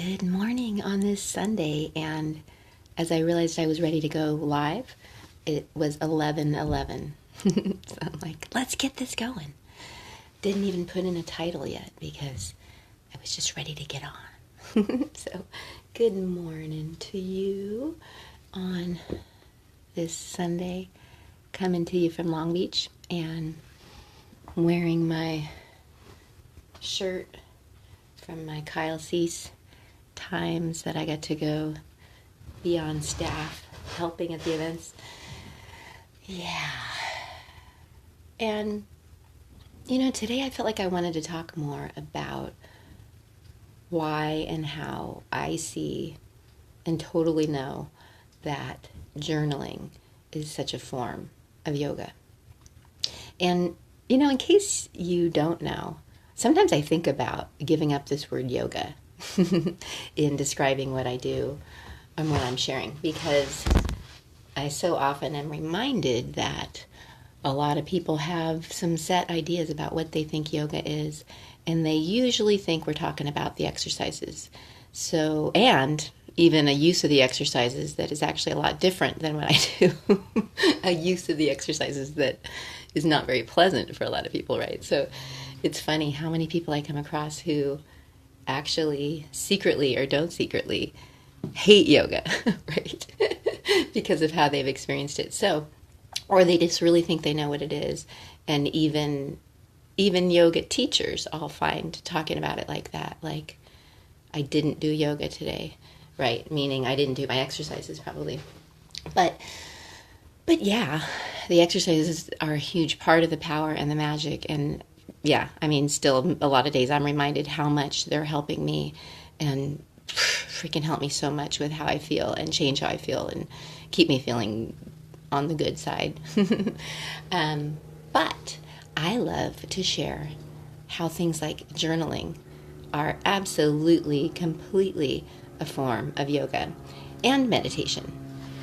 Good morning on this Sunday, and as I realized I was ready to go live, it was 11:11. So I'm like, let's get this going. Didn't even put in a title yet because I was just ready to get on. So, good morning to you on this Sunday, coming to you from Long Beach, and I'm wearing my shirt from my Kyle Cease times that I get to go be on staff helping at the events. Yeah. And, today I felt like I wanted to talk more about why and how I see and totally know that journaling is such a form of yoga. And, in case you don't know, sometimes I think about giving up this word yoga in describing what I do and what I'm sharing, because I so often am reminded that a lot of people have some set ideas about what they think yoga is, and they usually think we're talking about the exercises. So, and even a use of the exercises that is actually a lot different than what I do. A use of the exercises that is not very pleasant for a lot of people, right? So it's funny how many people I come across who actually secretly or don't secretly hate yoga, right? Because of how they've experienced it. So, or they just really think they know what it is. And even yoga teachers all find talking about it like that, like, I didn't do yoga today, right? Meaning I didn't do my exercises probably. But yeah, the exercises are a huge part of the power and the magic. And yeah, still a lot of days I'm reminded how much they're helping me and freaking help me so much with how I feel and change how I feel and keep me feeling on the good side. But I love to share how things like journaling are absolutely, completely a form of yoga and meditation,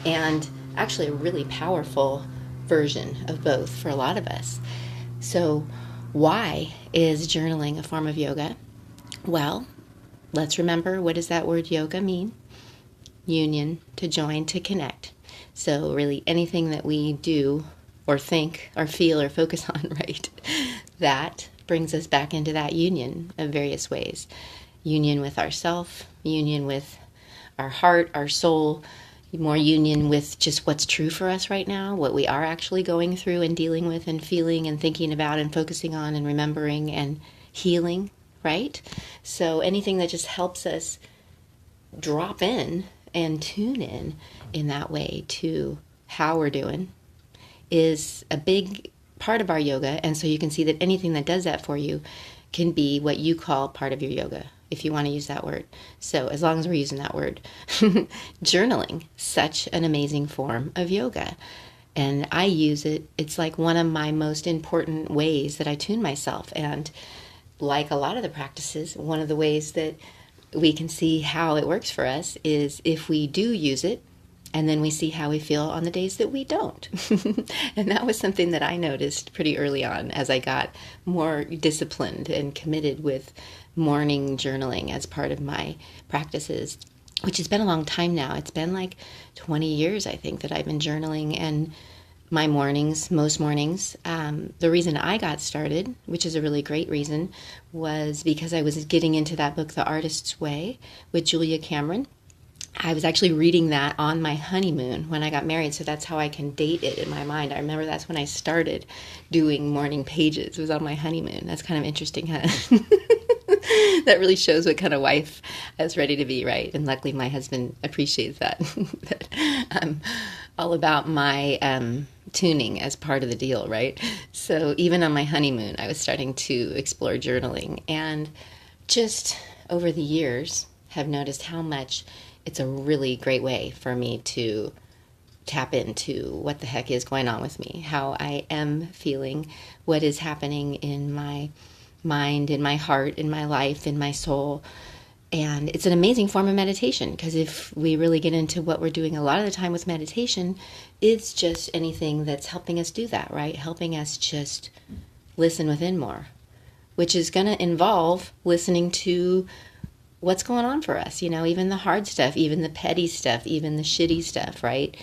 and actually a really powerful version of both for a lot of us. So why is journaling a form of yoga? Well, let's remember, what does that word yoga mean? Union, to join, to connect. So really anything that we do or think or feel or focus on, right, that brings us back into that union of various ways. Union with ourself, union with our heart, our soul, more union with just what's true for us right now, what we are actually going through and dealing with and feeling and thinking about and focusing on and remembering and healing, right? So anything that just helps us drop in and tune in that way to how we're doing is a big part of our yoga. And so you can see that anything that does that for you can be what you call part of your yoga, if you want to use that word. So as long as we're using that word. Journaling, such an amazing form of yoga. And I use it. It's like one of my most important ways that I tune myself. And like a lot of the practices, one of the ways that we can see how it works for us is if we do use it, and then we see how we feel on the days that we don't. And that was something that I noticed pretty early on as I got more disciplined and committed with morning journaling as part of my practices, which has been a long time now. It's been like 20 years, I think, that I've been journaling. And my mornings, most mornings, the reason I got started, which is a really great reason, was because I was getting into that book, The Artist's Way, with Julia Cameron. I was actually reading that on my honeymoon when I got married, so that's how I can date it in my mind. I remember that's when I started doing morning pages. It was on my honeymoon. That's kind of interesting, huh? That really shows what kind of wife I was ready to be, right? And luckily my husband appreciates that. That I'm all about my tuning as part of the deal, right? So even on my honeymoon, I was starting to explore journaling, and just over the years have noticed how much it's a really great way for me to tap into what the heck is going on with me, how I am feeling, what is happening in my mind, in my heart, in my life, in my soul. And it's an amazing form of meditation, because if we really get into what we're doing a lot of the time with meditation, it's just anything that's helping us do that, right? Helping us just listen within more, which is going to involve listening to what's going on for us, even the hard stuff, even the petty stuff, even the shitty stuff, right?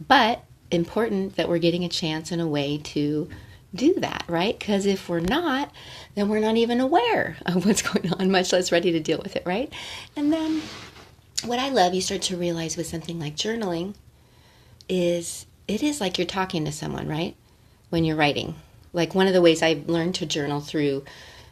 But important that we're getting a chance and a way to do that, right? Because if we're not, then we're not even aware of what's going on, much less ready to deal with it, right? And then what I love, you start to realize with something like journaling, is it is like you're talking to someone, right? When you're writing. Like one of the ways I've learned to journal through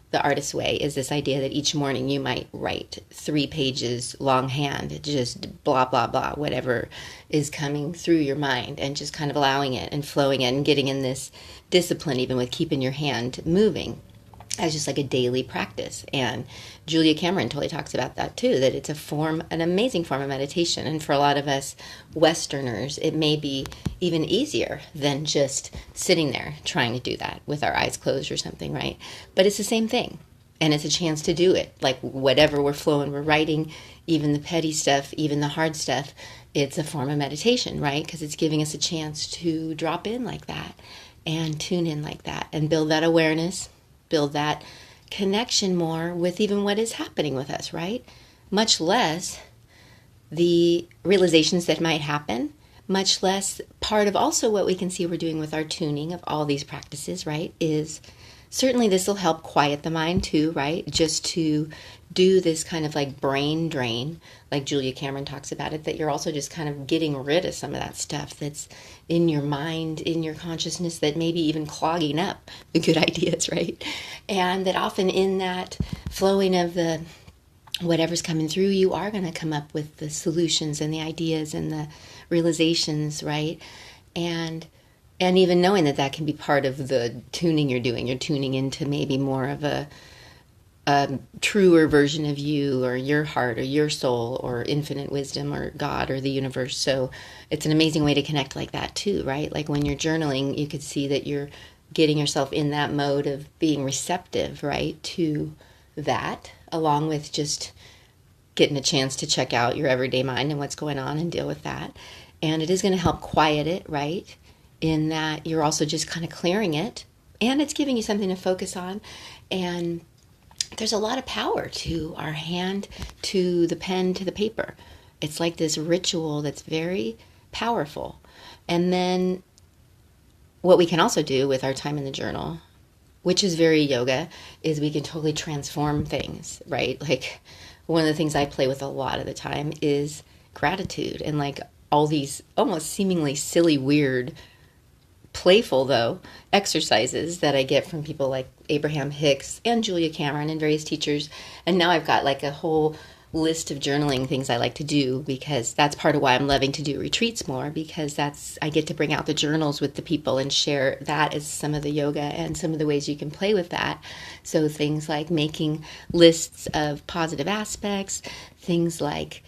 the artist's way is this idea that each morning you might write 3 pages longhand, just blah, blah, blah, whatever is coming through your mind, and just kind of allowing it and flowing it and getting in this discipline, even with keeping your hand moving, as just like a daily practice. And Julia Cameron totally talks about that too, that it's an amazing form of meditation. And for a lot of us Westerners, it may be even easier than just sitting there trying to do that with our eyes closed or something, right? But it's the same thing. And it's a chance to do it. Like whatever we're flowing, we're writing, even the petty stuff, even the hard stuff, it's a form of meditation, right? Because it's giving us a chance to drop in like that and tune in like that and build that awareness, build that connection more with even what is happening with us, right? Much less the realizations that might happen, much less part of also what we can see we're doing with our tuning of all these practices, right, is certainly this will help quiet the mind too, right? Just to do this kind of like brain drain, like Julia Cameron talks about it, that you're also just kind of getting rid of some of that stuff that's in your mind, in your consciousness, that maybe even clogging up the good ideas, right? And that often in that flowing of the whatever's coming through, you are going to come up with the solutions and the ideas and the realizations, right? And even knowing that that can be part of the tuning you're doing. You're tuning into maybe more of a truer version of you or your heart or your soul or infinite wisdom or God or the universe. So it's an amazing way to connect like that too, right? Like when you're journaling, you could see that you're getting yourself in that mode of being receptive, right, to that, along with just getting a chance to check out your everyday mind and what's going on and deal with that. And it is going to help quiet it, right? In that you're also just kind of clearing it, and it's giving you something to focus on. And there's a lot of power to our hand, to the pen, to the paper. It's like this ritual that's very powerful. And then what we can also do with our time in the journal, which is very yoga, is we can totally transform things, right? Like one of the things I play with a lot of the time is gratitude, and like all these almost seemingly silly, weird, playful though exercises that I get from people like Abraham Hicks and Julia Cameron and various teachers. And now I've got like a whole list of journaling things I like to do, because that's part of why I'm loving to do retreats more, because I get to bring out the journals with the people and share that as some of the yoga and some of the ways you can play with that. So things like making lists of positive aspects, things like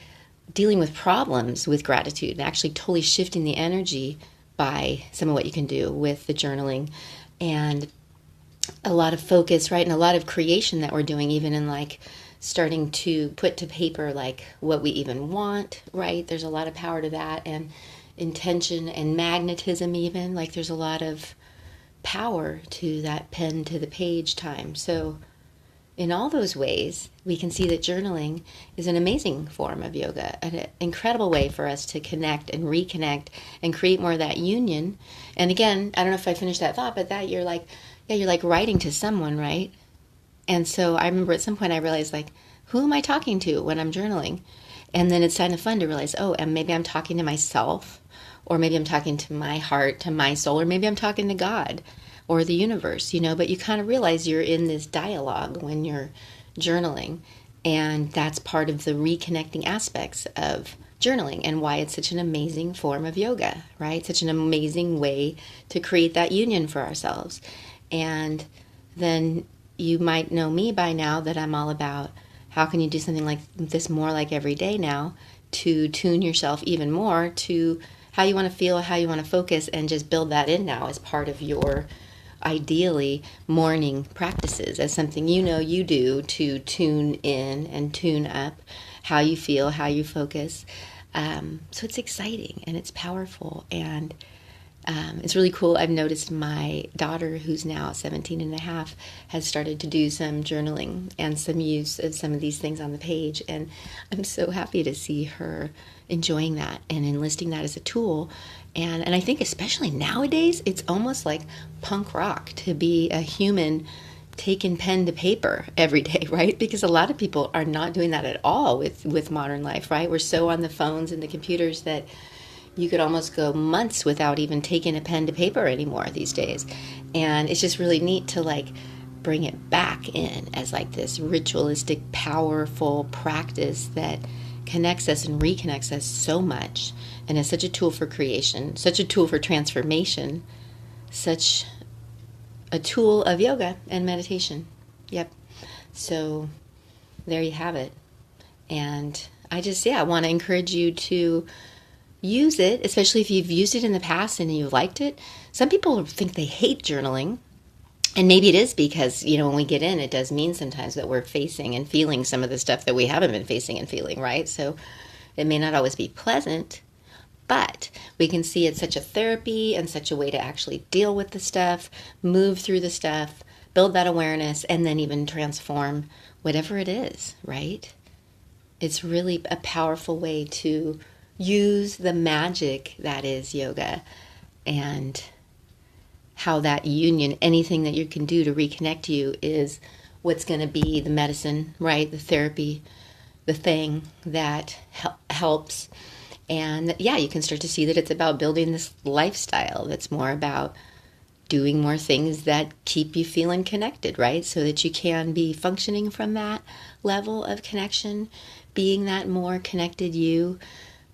dealing with problems with gratitude, and actually totally shifting the energy by some of what you can do with the journaling, and a lot of focus, right, and a lot of creation that we're doing, even in like starting to put to paper like what we even want, right? There's a lot of power to that, and intention and magnetism even, like there's a lot of power to that pen to the page time. So in all those ways, we can see that journaling is an amazing form of yoga, an incredible way for us to connect and reconnect and create more of that union. And again, I don't know if I finished that thought, but that you're like writing to someone, right? And so I remember at some point I realized, like, who am I talking to when I'm journaling? And then it's kind of fun to realize, oh, and maybe I'm talking to myself, or maybe I'm talking to my heart, to my soul, or maybe I'm talking to God or the universe, but you kind of realize you're in this dialogue when you're journaling. And that's part of the reconnecting aspects of journaling and why it's such an amazing form of yoga, right? Such an amazing way to create that union for ourselves. And then you might know me by now that I'm all about how can you do something like this more like every day now to tune yourself even more to how you want to feel, how you want to focus, and just build that in now as part of your ideally morning practices, as something you do to tune in and tune up how you feel, how you focus. So it's exciting and it's powerful, and It's really cool. I've noticed my daughter, who's now 17 and a half, has started to do some journaling and some use of some of these things on the page. And I'm so happy to see her enjoying that and enlisting that as a tool. And I think especially nowadays, it's almost like punk rock to be a human taking pen to paper every day, right? Because a lot of people are not doing that at all with modern life, right? We're so on the phones and the computers that you could almost go months without even taking a pen to paper anymore these days. And it's just really neat to like bring it back in as like this ritualistic, powerful practice that connects us and reconnects us so much, and is such a tool for creation, such a tool for transformation, such a tool of yoga and meditation. Yep. So there you have it. And I just, want to encourage you to use it, especially if you've used it in the past and you've liked it. Some people think they hate journaling, and maybe it is because, when we get in, it does mean sometimes that we're facing and feeling some of the stuff that we haven't been facing and feeling, right? So it may not always be pleasant, but we can see it's such a therapy and such a way to actually deal with the stuff, move through the stuff, build that awareness, and then even transform whatever it is, right? It's really a powerful way to use the magic that is yoga, and how that union, anything that you can do to reconnect you, is what's going to be the medicine, right? The therapy, the thing that helps. And you can start to see that it's about building this lifestyle that's more about doing more things that keep you feeling connected, right? So that you can be functioning from that level of connection, being that more connected you,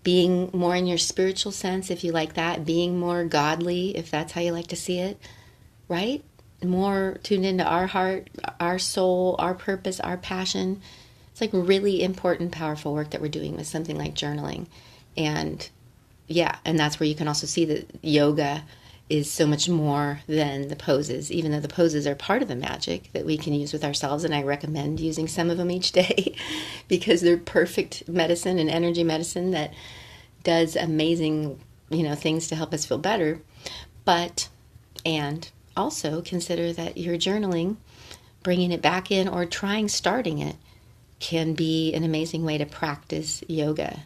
being more in your spiritual sense, if you like that, being more godly, if that's how you like to see it, right? More tuned into our heart, our soul, our purpose, our passion. It's like really important, powerful work that we're doing with something like journaling. And and that's where you can also see that yoga is so much more than the poses, even though the poses are part of the magic that we can use with ourselves. And I recommend using some of them each day because they're perfect medicine and energy medicine that does amazing, things to help us feel better. And also consider that your journaling, bringing it back in or starting it, can be an amazing way to practice yoga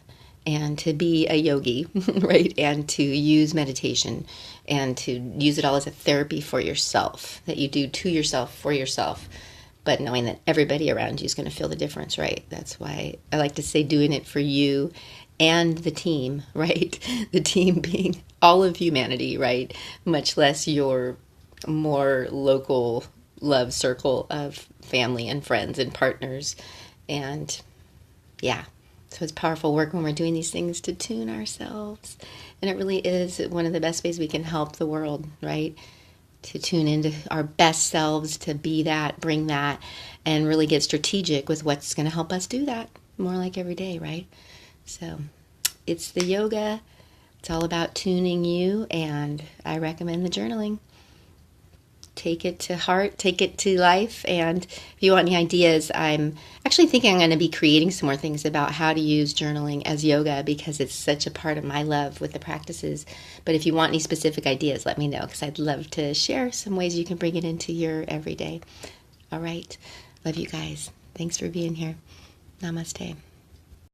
and to be a yogi, right? And to use meditation and to use it all as a therapy for yourself, that you do to yourself, for yourself, but knowing that everybody around you is going to feel the difference, right? That's why I like to say doing it for you and the team, right? The team being all of humanity, right? Much less your more local love circle of family and friends and partners. And so it's powerful work when we're doing these things to tune ourselves. And it really is one of the best ways we can help the world, right? To tune into our best selves, to be that, bring that, and really get strategic with what's going to help us do that more like every day, right? So it's the yoga. It's all about tuning you, and I recommend the journaling. Take it to heart, take it to life. And if you want any ideas, I'm actually thinking I'm going to be creating some more things about how to use journaling as yoga, because it's such a part of my love with the practices. But if you want any specific ideas, let me know, because I'd love to share some ways you can bring it into your everyday. All right. Love you guys. Thanks for being here. Namaste.